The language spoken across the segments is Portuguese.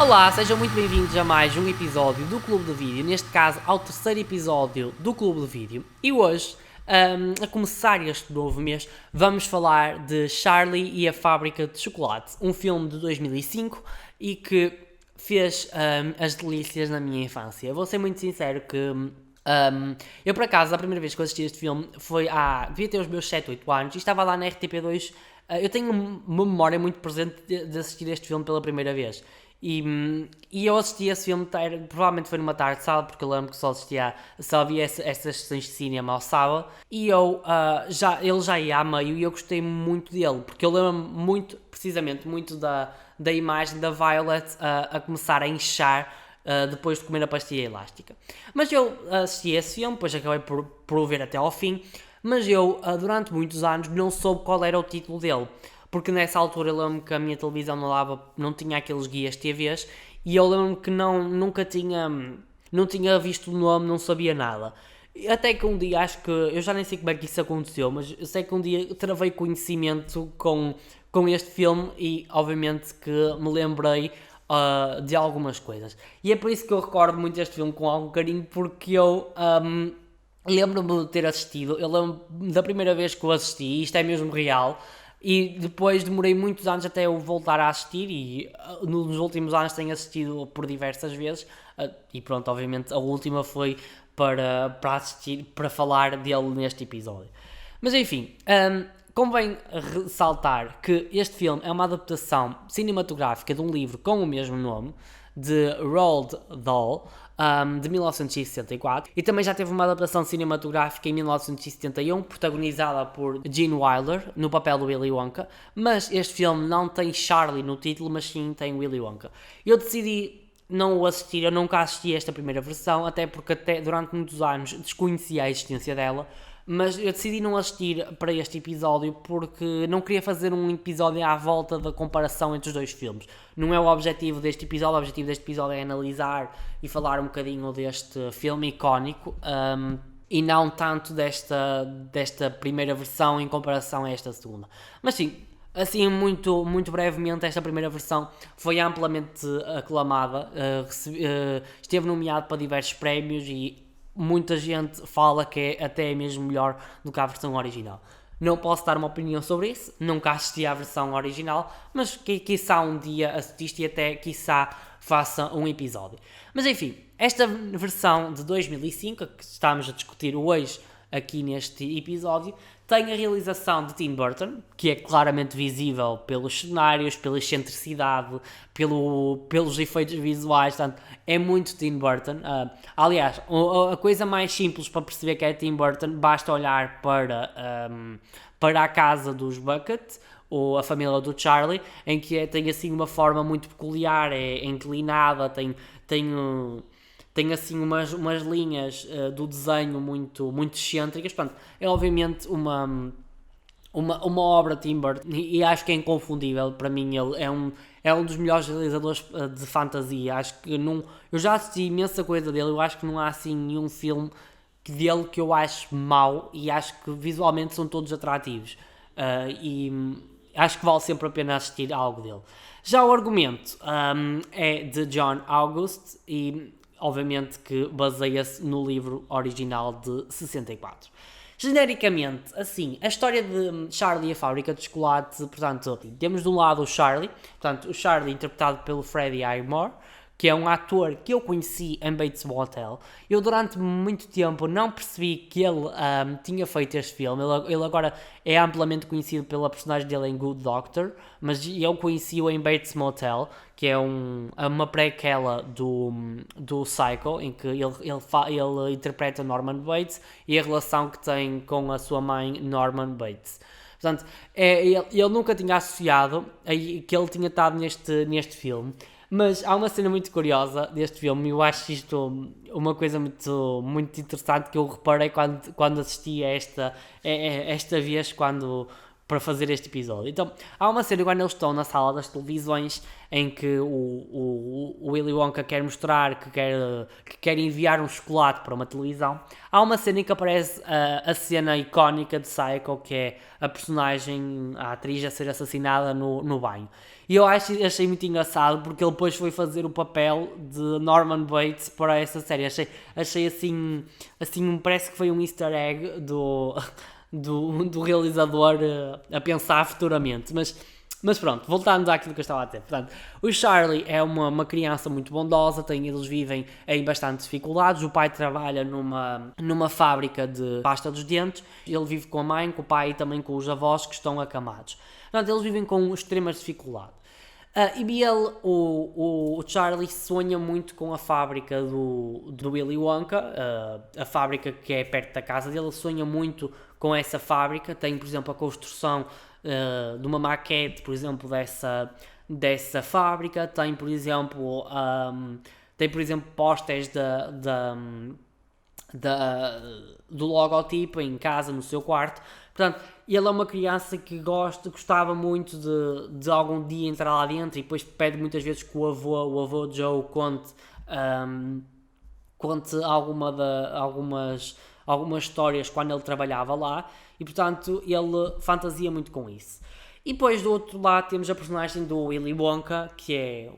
Olá, sejam muito bem-vindos a mais um episódio do Clube do Vídeo, neste caso ao terceiro episódio do Clube do Vídeo. E hoje, a começar este novo mês, vamos falar de Charlie e a Fábrica de Chocolate, um filme de 2005 e que fez as delícias na minha infância. Vou ser muito sincero que eu, por acaso, a primeira vez que eu assisti este filme foi devia ter os meus 7, 8 anos e estava lá na RTP2. Eu tenho uma memória muito presente de assistir este filme pela primeira vez. E eu assisti esse filme, provavelmente foi numa tarde de sábado, porque eu lembro que só havia essas sessões de cinema ao sábado, e ele já ia a meio e eu gostei muito dele, porque eu lembro muito, precisamente, muito da imagem da Violet a começar a inchar depois de comer a pastilha elástica. Mas eu assisti esse filme, depois acabei por o ver até ao fim, mas eu, durante muitos anos, não soube qual era o título dele. Porque nessa altura eu lembro que a minha televisão não tinha aqueles guias TVs e eu lembro que nunca tinha visto o nome, não sabia nada. Até que um dia, acho que, eu já nem sei como é que isso aconteceu, mas eu sei que um dia travei conhecimento com este filme e obviamente que me lembrei de algumas coisas. E é por isso que eu recordo muito este filme com algum carinho, porque eu lembro-me de ter assistido, eu lembro da primeira vez que eu assisti, isto é mesmo real. E depois demorei muitos anos até eu voltar a assistir e nos últimos anos tenho assistido por diversas vezes e pronto, obviamente a última foi para assistir, para falar dele neste episódio. Mas enfim, convém ressaltar que este filme é uma adaptação cinematográfica de um livro com o mesmo nome, de Roald Dahl, de 1964, e também já teve uma adaptação cinematográfica em 1971, protagonizada por Gene Wilder, no papel do Willy Wonka, mas este filme não tem Charlie no título, mas sim tem Willy Wonka. Eu decidi não o assistir, eu nunca assisti esta primeira versão, até porque durante muitos anos desconhecia a existência dela, mas eu decidi não assistir para este episódio porque não queria fazer um episódio à volta da comparação entre os dois filmes. Não é o objetivo deste episódio, o objetivo deste episódio é analisar e falar um bocadinho deste filme icónico e não tanto desta primeira versão em comparação a esta segunda. Mas sim, assim muito, muito brevemente, esta primeira versão foi amplamente aclamada, esteve nomeado para diversos prémios e muita gente fala que é até mesmo melhor do que a versão original. Não posso dar uma opinião sobre isso, nunca assisti à versão original, mas quiçá um dia assististe e até quiçá faça um episódio. Mas enfim, esta versão de 2005, que estamos a discutir hoje aqui neste episódio, tem a realização de Tim Burton, que é claramente visível pelos cenários, pela excentricidade, pelos efeitos visuais, portanto, é muito Tim Burton. Aliás, a coisa mais simples para perceber que é Tim Burton, basta olhar para a casa dos Bucket, ou a família do Charlie, em que tem assim uma forma muito peculiar, é inclinada, tem assim umas linhas do desenho muito, muito excêntricas. Portanto, é obviamente uma obra de Tim Burton e acho que é inconfundível. Para mim ele é um dos melhores realizadores de fantasia. Acho que eu já assisti imensa coisa dele, eu acho que não há assim nenhum filme dele que eu acho mau e acho que visualmente são todos atrativos e acho que vale sempre a pena assistir a algo dele. Já o argumento é de John August e obviamente que baseia-se no livro original de 64. Genericamente, assim, a história de Charlie e a Fábrica de Chocolate, portanto, temos de um lado o Charlie interpretado pelo Freddie Highmore, que é um ator que eu conheci em Bates Motel. Eu durante muito tempo não percebi que ele tinha feito este filme. Ele agora é amplamente conhecido pela personagem dele em Good Doctor, mas eu conheci-o em Bates Motel, que é uma prequela do Psycho, em que ele interpreta Norman Bates e a relação que tem com a sua mãe Norman Bates. Portanto, ele nunca tinha associado que ele tinha estado neste filme. Mas há uma cena muito curiosa deste filme e eu acho isto uma coisa muito, muito interessante que eu reparei quando assisti a esta vez, quando para fazer este episódio. Então, há uma cena quando eles estão na sala das televisões em que o Willy Wonka quer mostrar que quer enviar um chocolate para uma televisão. Há uma cena em que aparece a cena icónica de Psycho, que é a personagem, a atriz a ser assassinada no banho. E eu achei muito engraçado porque ele depois foi fazer o papel de Norman Bates para essa série. Achei assim, parece que foi um easter egg do realizador a pensar futuramente. Mas pronto, voltando àquilo que eu estava a dizer. Portanto, o Charlie é uma criança muito bondosa, eles vivem em bastante dificuldades. O pai trabalha numa fábrica de pasta dos dentes. Ele vive com a mãe, com o pai e também com os avós que estão acamados. Portanto, eles vivem com extremas dificuldades. E ele, o Charlie, sonha muito com a fábrica do Willy Wonka, a fábrica que é perto da casa dele. Ele sonha muito com essa fábrica. Tem, por exemplo, a construção de uma maquete, por exemplo, dessa fábrica. Tem, por exemplo, pósteres do logotipo em casa, no seu quarto. Portanto, ele é uma criança que gostava muito de algum dia entrar lá dentro e depois pede muitas vezes que o avô Joe conte algumas histórias quando ele trabalhava lá e, portanto, ele fantasia muito com isso. E depois do outro lado temos a personagem do Willy Wonka, que é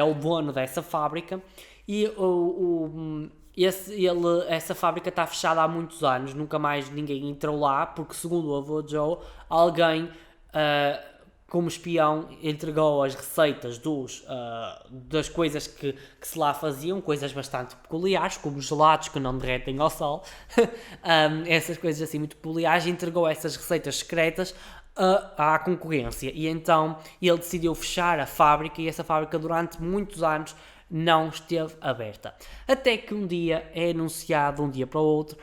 o dono dessa fábrica, e essa fábrica está fechada há muitos anos, nunca mais ninguém entrou lá, porque segundo o avô Joe, alguém como espião entregou as receitas das coisas que se lá faziam, coisas bastante peculiares, como gelados que não derretem ao sol, essas coisas assim muito peculiares, entregou essas receitas secretas à concorrência, e então ele decidiu fechar a fábrica, e essa fábrica durante muitos anos não esteve aberta. Até que um dia é anunciado, um dia para o outro,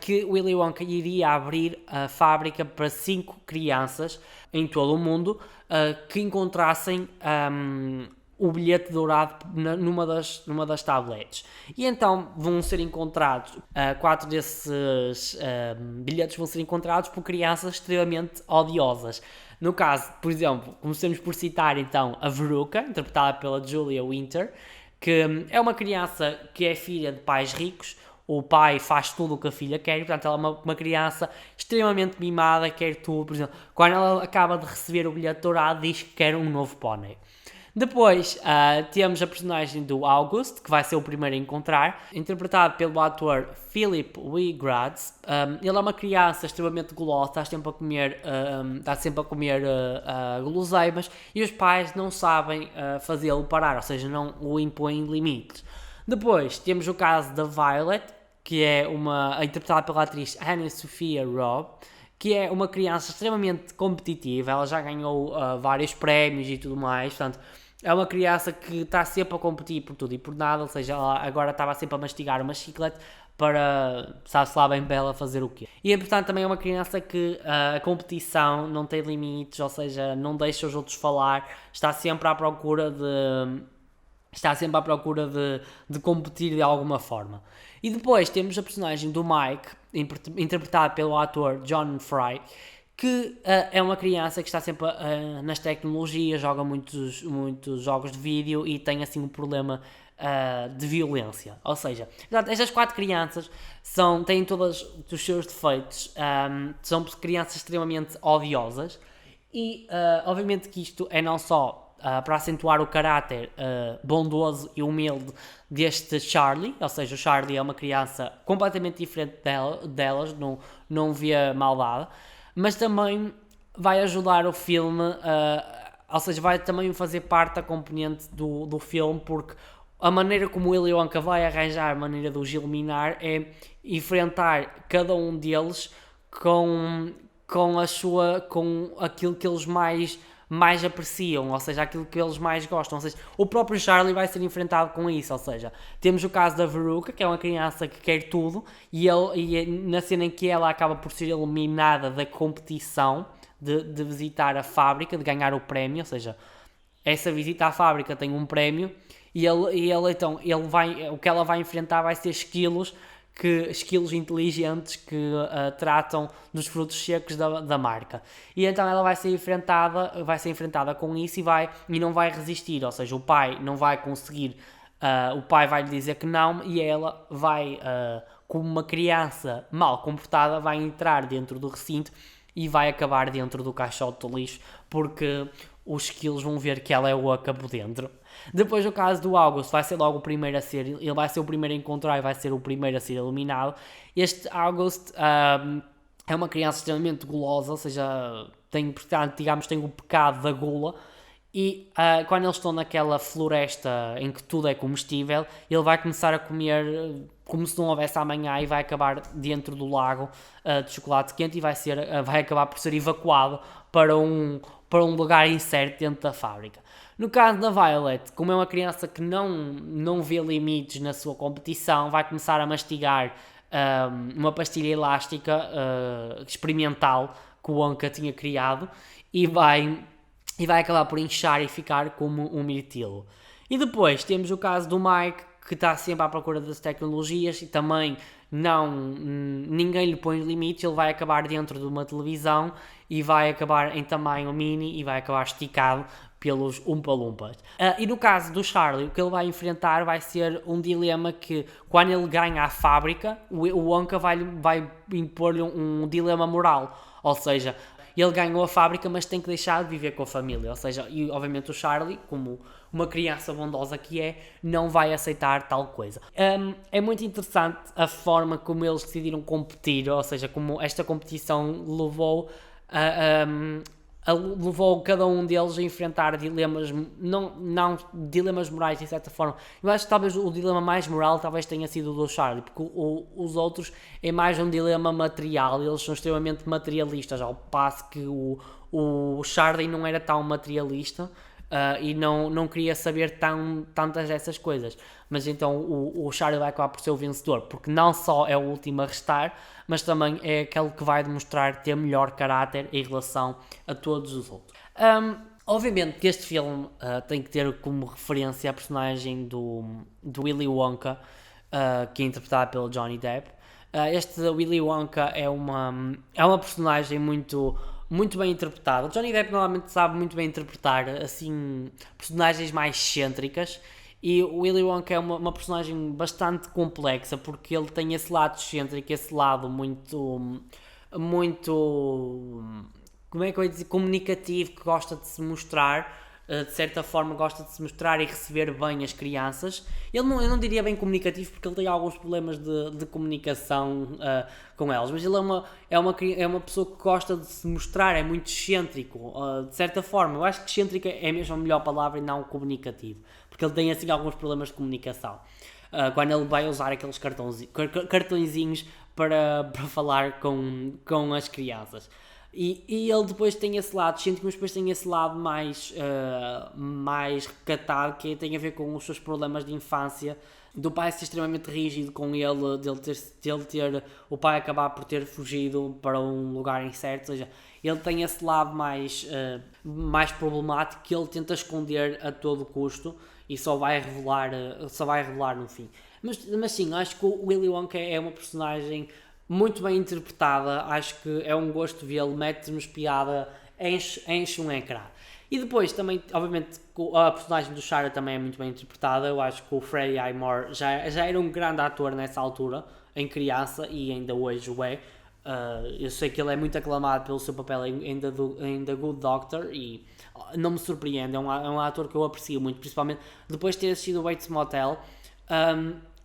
que Willy Wonka iria abrir a fábrica para 5 crianças em todo o mundo que encontrassem o bilhete dourado numa das tablets. E então vão ser encontrados, 4 desses bilhetes vão ser encontrados por crianças extremamente odiosas. No caso, por exemplo, comecemos por citar então a Veruca, interpretada pela Julia Winter, que é uma criança que é filha de pais ricos. O pai faz tudo o que a filha quer, portanto ela é uma criança extremamente mimada, quer tudo. Por exemplo, quando ela acaba de receber o bilhete dourado, diz que quer um novo pônei. Depois temos a personagem do August, que vai ser o primeiro a encontrar, interpretado pelo ator Philip Wiegrads. Ele é uma criança extremamente gulosa, está sempre a comer guloseimas, e os pais não sabem fazê-lo parar, ou seja, não o impõem limites. Depois temos o caso da Violet, que é interpretada pela atriz Anna Sophia Robb, que é uma criança extremamente competitiva. Ela já ganhou vários prémios e tudo mais, portanto é uma criança que está sempre a competir por tudo e por nada, ou seja, ela agora estava sempre a mastigar uma chiclete para, sabe-se lá bem para ela fazer o quê. E, portanto, também é uma criança que a competição não tem limites, ou seja, não deixa os outros falar, está sempre à procura de competir de alguma forma. E depois temos a personagem do Mike, interpretado pelo ator John Fry, que é uma criança que está sempre nas tecnologias, joga muitos jogos de vídeo e tem assim um problema de violência. Ou seja, estas 4 crianças têm todos os seus defeitos, são crianças extremamente odiosas e obviamente que isto é não só para acentuar o caráter bondoso e humilde deste Charlie, ou seja, o Charlie é uma criança completamente diferente delas, não vê maldade, mas também vai ajudar o filme, ou seja, vai também fazer parte da componente do filme, porque a maneira como o Willy Wonka vai arranjar a maneira de os eliminar é enfrentar cada um deles com aquilo que eles mais apreciam, ou seja, aquilo que eles mais gostam. Ou seja, o próprio Charlie vai ser enfrentado com isso. Ou seja, temos o caso da Veruca, que é uma criança que quer tudo, e na cena em que ela acaba por ser eliminada da competição de visitar a fábrica, de ganhar o prémio, ou seja, essa visita à fábrica tem um prémio, e o que ela vai enfrentar vai ser esquilos esquilos inteligentes que tratam dos frutos secos da marca. E então ela vai ser enfrentada com isso e não vai resistir, ou seja, o pai não vai conseguir, o pai vai lhe dizer que não e ela vai, como uma criança mal comportada, vai entrar dentro do recinto e vai acabar dentro do caixote do lixo, porque os esquilos vão ver que ela é oca por dentro. Depois, no caso do August, vai ser logo o primeiro a ser, ele vai ser o primeiro a encontrar e vai ser o primeiro a ser eliminado. Este August é uma criança extremamente gulosa, ou seja, tem o pecado da gula. E quando eles estão naquela floresta em que tudo é comestível, ele vai começar a comer como se não houvesse amanhã e vai acabar dentro do lago de chocolate quente e vai acabar por ser evacuado para um lugar incerto dentro da fábrica. No caso da Violet, como é uma criança que não vê limites na sua competição, vai começar a mastigar uma pastilha elástica experimental que o Wonka tinha criado e vai acabar por inchar e ficar como um mirtilo. E depois temos o caso do Mike, que está sempre à procura das tecnologias e também ninguém lhe põe limites, ele vai acabar dentro de uma televisão e vai acabar em tamanho mini e vai acabar esticado pelos Oompa-Loompas. E no caso do Charlie, o que ele vai enfrentar vai ser um dilema que, quando ele ganha a fábrica, o Wonka vai impor-lhe um dilema moral, ou seja, ele ganhou a fábrica, mas tem que deixar de viver com a família. Ou seja, e obviamente o Charlie, como uma criança bondosa que é, não vai aceitar tal coisa. É muito interessante a forma como eles decidiram competir, ou seja, como esta competição levou cada um deles a enfrentar dilemas, não dilemas morais de certa forma. Eu acho que talvez o dilema mais moral talvez tenha sido o do Charlie, porque os outros é mais um dilema material, eles são extremamente materialistas, ao passo que o Charlie não era tão materialista e não queria saber tantas dessas coisas. Mas então o Charlie vai acabar por ser o vencedor, porque não só é o último a restar, mas também é aquele que vai demonstrar ter melhor caráter em relação a todos os outros. Obviamente que este filme tem que ter como referência a personagem do Willy Wonka, que é interpretado pelo Johnny Depp. Este Willy Wonka é uma personagem muito bem interpretada. O Johnny Depp normalmente sabe muito bem interpretar assim personagens mais excêntricas. E o Willy Wonka é uma personagem bastante complexa, porque ele tem esse lado excêntrico, esse lado muito, como é que eu ia dizer, comunicativo, que gosta de se mostrar, de certa forma gosta de se mostrar e receber bem as crianças. Eu não diria bem comunicativo, porque ele tem alguns problemas de comunicação com elas, mas ele é uma pessoa que gosta de se mostrar, é muito excêntrico, de certa forma. Eu acho que excêntrico é mesmo a melhor palavra e não comunicativo, porque ele tem assim alguns problemas de comunicação. Quando ele vai usar aqueles cartõezinhos para falar com as crianças. E ele depois tem esse lado excêntrico, mas depois tem esse lado mais recatado, que tem a ver com os seus problemas de infância, do pai ser extremamente rígido com ele, o pai acabar por ter fugido para um lugar incerto. Ou seja, ele tem esse lado mais problemático, que ele tenta esconder a todo custo e só vai revelar no fim. Mas sim, acho que o Willy Wonka é uma personagem muito bem interpretada, acho que é um gosto vê-lo, mete-nos piada, enche um ecrã. E depois também, obviamente, a personagem do Charlie também é muito bem interpretada. Eu acho que o Freddie Highmore já era um grande ator nessa altura, em criança, e ainda hoje o é. Eu sei que ele é muito aclamado pelo seu papel em The Good Doctor e não me surpreende, é um ator que eu aprecio muito, principalmente depois de ter assistido o Bates Motel.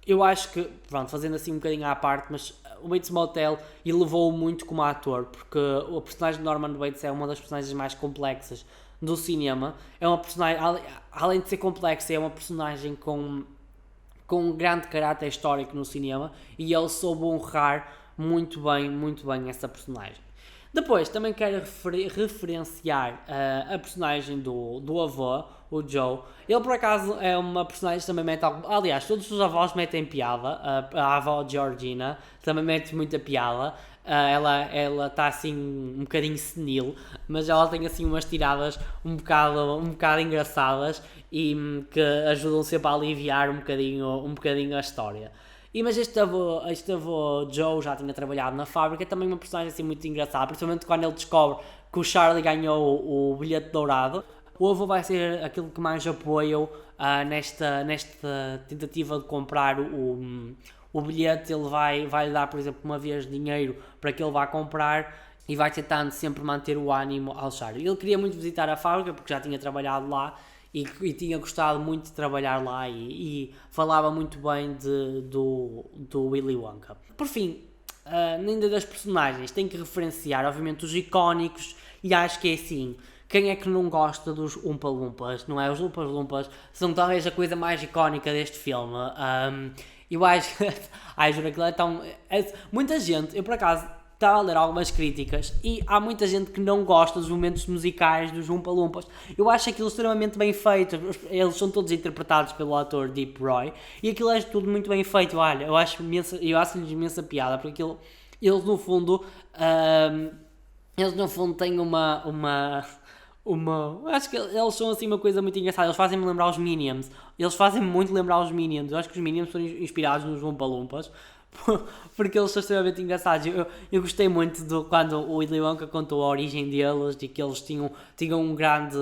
Eu acho que, pronto, fazendo assim um bocadinho à parte, mas o Bates Motel elevou-o muito como ator, porque o personagem de Norman Bates é uma das personagens mais complexas do cinema. É uma personagem, além de ser complexa, é uma personagem com um grande caráter histórico no cinema, e ele soube honrar muito bem essa personagem. Depois, também quero referenciar a personagem do avô, o Joe. Ele, por acaso, é uma personagem que também mete algo... Aliás, todos os avós metem piada. A avó Georgina também mete muita piada. Ela está assim um bocadinho senil, mas ela tem assim umas tiradas um bocado engraçadas e que ajudam sempre a aliviar um bocadinho a história. Mas este avô Joe já tinha trabalhado na fábrica, também uma personagem assim muito engraçada, principalmente quando ele descobre que o Charlie ganhou o bilhete dourado. O avô vai ser aquele que mais apoia nesta tentativa de comprar o bilhete. Ele vai lhe dar, por exemplo, uma vez dinheiro para que ele vá comprar e vai tentando sempre manter o ânimo ao Charlie. Ele queria muito visitar a fábrica porque já tinha trabalhado lá e tinha gostado muito de trabalhar lá e falava muito bem do Willy Wonka. Por fim, ainda das personagens, tem que referenciar, obviamente, os icónicos, e acho que é assim. Quem é que não gosta dos Oompa Loompas, não é? Os Oompa Loompas são talvez a coisa mais icónica deste filme. Eu acho que... Ai, juro, aquilo é tão... muita gente, eu por acaso estava a ler algumas críticas e há muita gente que não gosta dos momentos musicais dos Oompa Loompas. Eu acho aquilo extremamente bem feito. Eles são todos interpretados pelo ator Deep Roy e aquilo é tudo muito bem feito. Olha, eu acho-lhes imensa piada, porque aquilo, eles no fundo têm acho que eles são assim uma coisa muito engraçada. Eles fazem-me lembrar os Minions. Eles fazem-me muito lembrar os Minions. Eu acho que os Minions são inspirados nos Oompa Loompas porque eles são extremamente engraçados. Eu gostei muito quando o Willy Wonka contou a origem deles, de que eles tinham um grande...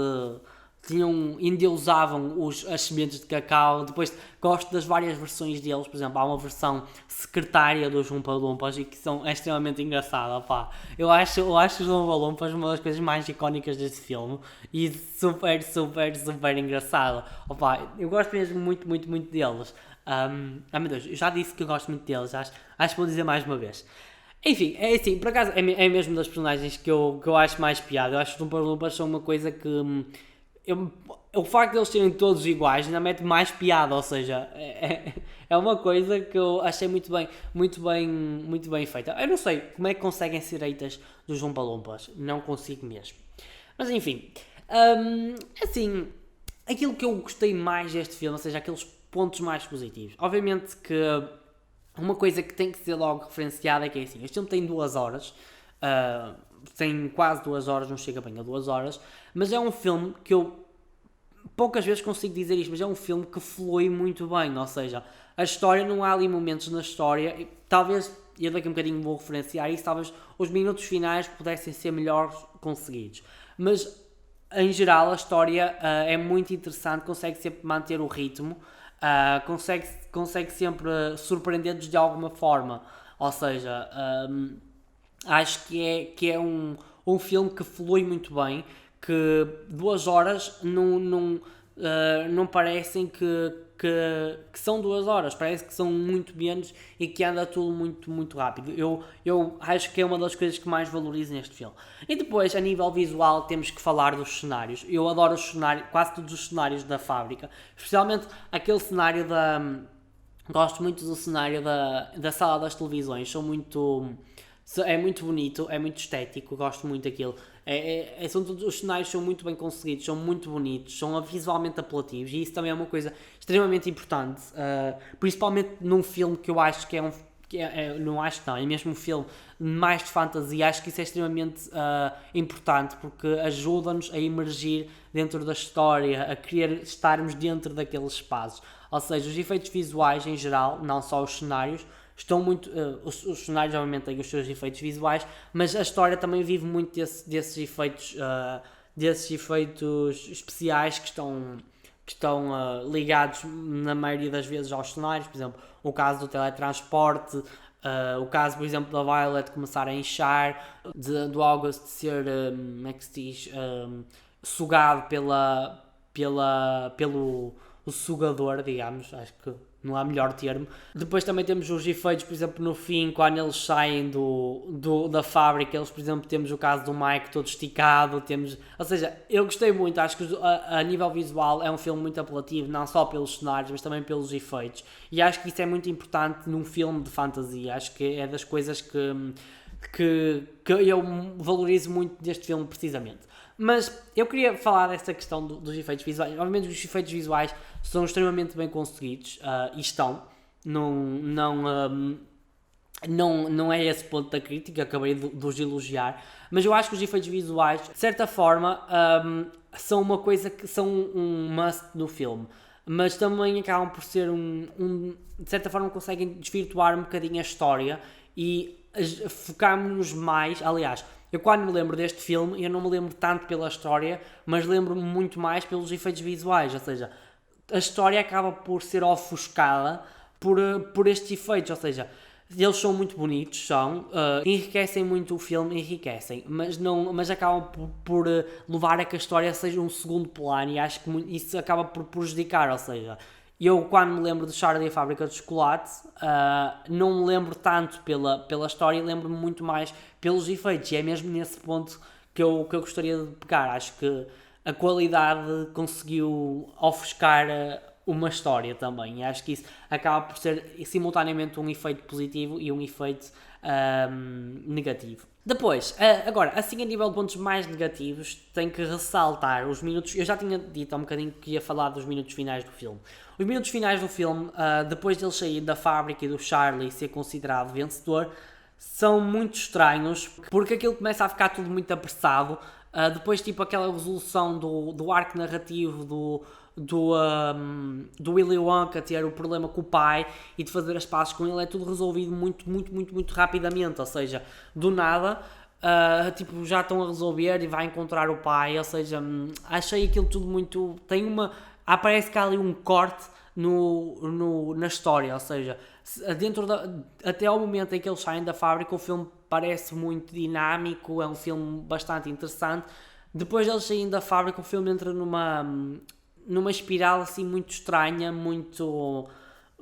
endeusavam as sementes de cacau. Depois gosto das várias versões deles. Por exemplo, há uma versão secretária dos Oompa Loompas e que é extremamente engraçada, pá. Eu acho os Oompa Loompas uma das coisas mais icónicas deste filme e super, super, super engraçado. Opa, eu gosto mesmo muito, muito, muito deles. Meu Deus, eu já disse que eu gosto muito deles, acho que vou dizer mais uma vez. Enfim, é assim, por acaso é mesmo das personagens que eu acho mais piada. Eu acho que os Oompa Loompas são uma coisa que... o facto de eles serem todos iguais ainda mete mais piada, ou seja, é uma coisa que eu achei muito bem feita. Eu não sei como é que conseguem ser eitas dos Oompa Loompas, não consigo mesmo. Mas enfim, assim, aquilo que eu gostei mais deste filme, ou seja, aqueles pontos mais positivos. Obviamente que uma coisa que tem que ser logo referenciada é que é assim, este filme tem 2 horas, tem quase 2 horas, não chega bem a 2 horas, mas é um filme que eu poucas vezes consigo dizer isto, mas é um filme que flui muito bem, ou seja, a história, não há ali momentos na história, talvez, eu daqui a um bocadinho vou referenciar isso, talvez os minutos finais pudessem ser melhores conseguidos, mas em geral a história é muito interessante, consegue sempre manter o ritmo, consegue sempre surpreender-nos de alguma forma, ou seja, acho que é um filme que flui muito bem, que 2 horas não parecem que são 2 horas, parece que são muito menos e que anda tudo muito, muito rápido. Eu acho que é uma das coisas que mais valorizo neste filme. E depois, a nível visual, temos que falar dos cenários. Eu adoro os cenários, quase todos os cenários da fábrica, especialmente aquele cenário gosto muito do cenário da sala das televisões, é muito bonito, é muito estético, gosto muito daquilo. Os cenários são muito bem conseguidos, são muito bonitos, são visualmente apelativos e isso também é uma coisa extremamente importante, principalmente num filme que eu acho que não acho que não, é mesmo um filme mais de fantasia. Acho que isso é extremamente importante porque ajuda-nos a emergir dentro da história, a querer estarmos dentro daqueles espaços. Ou seja, os efeitos visuais em geral, não só os cenários, estão muito... os cenários obviamente têm os seus efeitos visuais, mas a história também vive muito desses efeitos especiais que estão ligados na maioria das vezes aos cenários. Por exemplo, o caso do teletransporte, o caso, por exemplo, da Violet começar a inchar, do August ser, como é que se diz, sugado pelo o sugador, digamos, acho que não há melhor termo. Depois também temos os efeitos, por exemplo, no fim, quando eles saem da fábrica, eles, por exemplo, temos o caso do Mike todo esticado, ou seja, eu gostei muito, acho que a nível visual é um filme muito apelativo, não só pelos cenários, mas também pelos efeitos, e acho que isso é muito importante num filme de fantasia. Acho que é das coisas que eu valorizo muito deste filme, precisamente. Mas eu queria falar desta questão dos efeitos visuais. Obviamente os efeitos visuais são extremamente bem conseguidos, e estão. Não é esse ponto da crítica, acabei de os elogiar, mas eu acho que os efeitos visuais, de certa forma, são uma coisa que são um must no filme. mas também acabam por ser de certa forma conseguem desvirtuar um bocadinho a história e focarmos-nos mais, aliás, eu quando me lembro deste filme, eu não me lembro tanto pela história, mas lembro-me muito mais pelos efeitos visuais, ou seja, a história acaba por ser ofuscada por estes efeitos, ou seja, eles são muito bonitos, enriquecem muito o filme, enriquecem, mas acabam por levar a que a história seja um segundo plano e acho que isso acaba por prejudicar, ou seja, eu quando me lembro de Charlie e a Fábrica de Chocolate, não me lembro tanto pela história, lembro-me muito mais pelos efeitos, e é mesmo nesse ponto que eu gostaria de pegar, acho que a qualidade conseguiu ofuscar uma história também. E acho que isso acaba por ser simultaneamente um efeito positivo e um efeito negativo. Depois, agora, assim a nível de pontos mais negativos, tenho que ressaltar os minutos. Eu já tinha dito há um bocadinho que ia falar dos minutos finais do filme. Os minutos finais do filme, depois dele sair da fábrica e do Charlie ser considerado vencedor, são muito estranhos, porque aquilo começa a ficar tudo muito apressado. Depois, tipo, aquela resolução do arco narrativo do Willy Wonka ter o problema com o pai e de fazer as pazes com ele, é tudo resolvido muito rapidamente, ou seja, do nada, tipo, já estão a resolver e vai encontrar o pai, ou seja, achei aquilo tudo muito, parece que há ali um corte na história, ou seja, até ao momento em que eles saem da fábrica, o filme parece muito dinâmico, é um filme bastante interessante. Depois de eles saírem da fábrica, o filme entra numa espiral assim muito estranha, muito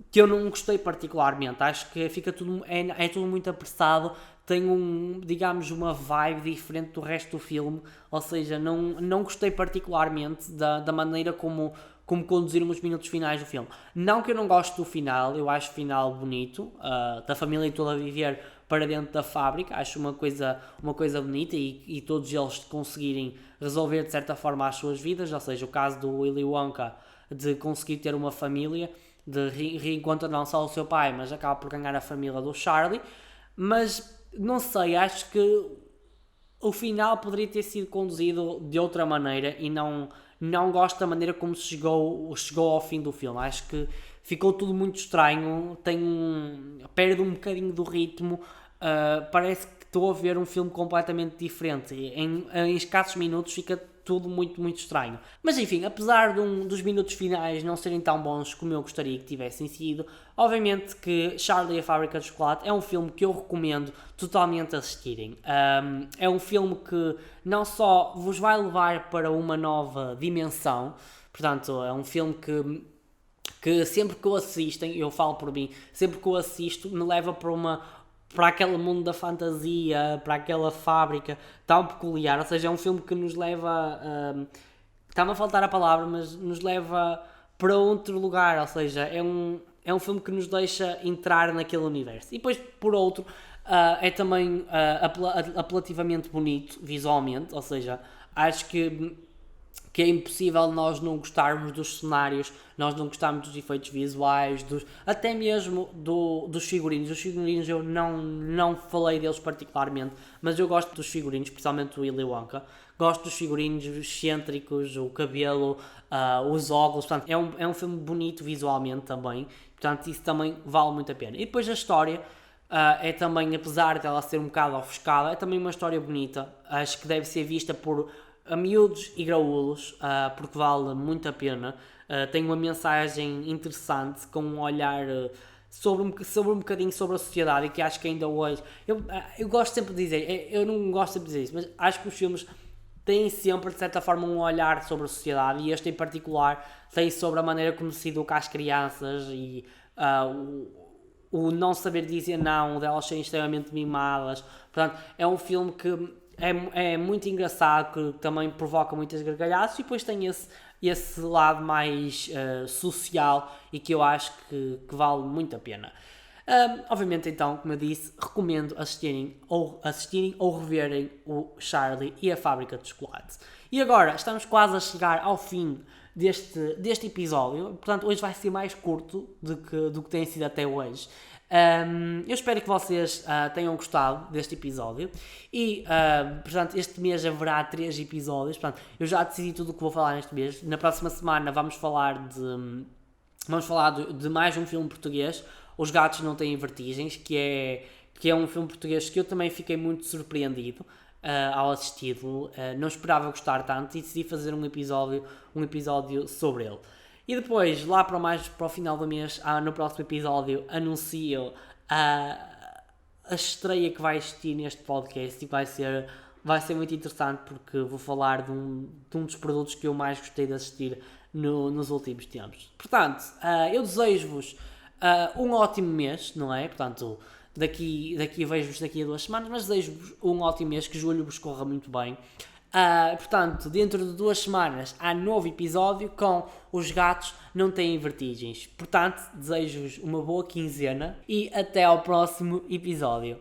que eu não gostei particularmente. Acho que fica tudo é tudo muito apressado, tem digamos uma vibe diferente do resto do filme, ou seja, não gostei particularmente da maneira como conduziram os minutos finais do filme. Não que eu não goste do final, eu acho o final bonito, da família toda a viver para dentro da fábrica, acho uma coisa bonita e todos eles conseguirem resolver de certa forma as suas vidas, ou seja, o caso do Willy Wonka de conseguir ter uma família, de reencontrar não só o seu pai, mas acaba por ganhar a família do Charlie, mas não sei, acho que o final poderia ter sido conduzido de outra maneira e não gosto da maneira como se chegou ao fim do filme. Acho que ficou tudo muito estranho, perde um bocadinho do ritmo, parece que estou a ver um filme completamente diferente. Em escassos minutos fica tudo muito estranho. Mas enfim, apesar dos minutos finais não serem tão bons como eu gostaria que tivessem sido, obviamente que Charlie e a Fábrica de Chocolate é um filme que eu recomendo totalmente assistirem. É um filme que não só vos vai levar para uma nova dimensão, portanto é um filme que sempre que eu assisto, eu falo por mim, sempre que eu assisto me leva para aquele mundo da fantasia, para aquela fábrica tão peculiar, ou seja, é um filme que nos leva, está-me a faltar a palavra, mas nos leva para outro lugar, ou seja, é um filme que nos deixa entrar naquele universo. E depois, por outro, é também apelativamente bonito, visualmente, ou seja, acho que é impossível nós não gostarmos dos cenários, nós não gostarmos dos efeitos visuais, até mesmo dos figurinos. Os figurinos eu não falei deles particularmente, mas eu gosto dos figurinos, especialmente do Willy Wonka. Gosto dos figurinos excêntricos, o cabelo, os óculos, portanto, é um filme bonito visualmente também, portanto isso também vale muito a pena. E depois a história, é também, apesar dela ser um bocado ofuscada, é também uma história bonita, acho que deve ser vista por a miúdos e graúdos, porque vale muito a pena. Tem uma mensagem interessante, com um olhar sobre um bocadinho sobre a sociedade, e que acho que ainda hoje eu gosto sempre de dizer, eu não gosto sempre de dizer isso, mas acho que os filmes têm sempre de certa forma um olhar sobre a sociedade, e este em particular tem sobre a maneira como se educa as crianças e o não saber dizer não, delas serem extremamente mimadas. Portanto, é um filme que é muito engraçado, que também provoca muitas gargalhadas, e depois tem esse lado mais social, e que eu acho que vale muito a pena. Obviamente, então, como eu disse, recomendo assistirem ou reverem o Charlie e a Fábrica de Chocolate. E agora, estamos quase a chegar ao fim deste episódio, portanto hoje vai ser mais curto do que tem sido até hoje. Eu espero que vocês tenham gostado deste episódio e, portanto, este mês haverá 3 episódios, portanto, eu já decidi tudo o que vou falar neste mês. Na próxima semana vamos falar vamos falar de mais um filme português, Os Gatos Não Têm Vertigens, que é um filme português que eu também fiquei muito surpreendido ao assisti-lo. Não esperava gostar tanto e decidi fazer um episódio sobre ele. E depois, lá para o final do mês, no próximo episódio, anuncio a estreia que vai existir neste podcast e vai ser muito interessante porque vou falar de um dos produtos que eu mais gostei de assistir nos últimos tempos. Portanto, eu desejo-vos um ótimo mês, não é? Portanto, daqui vejo-vos daqui a 2 semanas, mas desejo-vos um ótimo mês, que julho vos corra muito bem. Portanto, dentro de 2 semanas há novo episódio com Os Gatos Não Têm Vertigens. Portanto, desejo-vos uma boa quinzena e até ao próximo episódio.